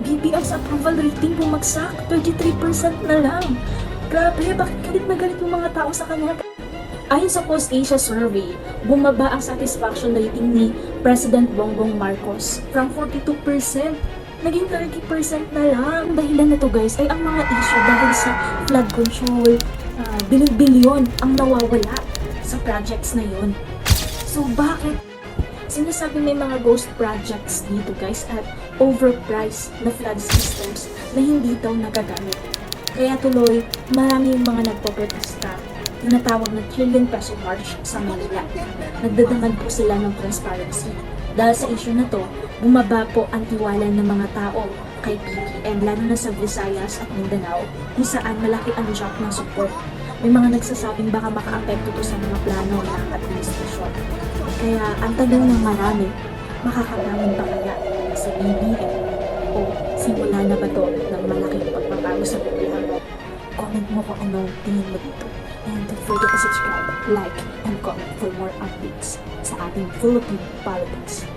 BPM's approval rating bumagsak, 33% na lang. Grabe, bakit galit na galit yung mga tao sa kanya? Ayon sa Post Asia Survey, bumaba ang satisfaction rating ni President Bongbong Marcos from 42%, naging 30% na lang. Ang dahilan na to guys ay ang mga issue dahil sa flood control, bilyon-bilyon ang nawawala sa projects na yun. So bakit sinasabi may mga ghost projects dito guys at overpriced na flood systems na hindi daw nagagamit? Kaya tuloy, marami yung mga nagpo-protesta, tinatawag na trillion peso march sa Manila. Nagdadamag po sila ng transparency. Dahil sa issue na to, bumaba po ang tiwala ng mga tao kay BBM, lalo na sa Visayas at Mindanao, kung saan malaki ang drop ng support. May mga nagsasabing baka maka-apekto to sa mga plano ng administrasyon. Kaya ang tanong ng marami, makakabangon ba kaya si BBM o simula na ba to ng malaking pagbabago sa gobyerno? Comment mo kung anong tingin mo dito. And don't forget to subscribe, like, and comment for more updates sa ating Philippine politics.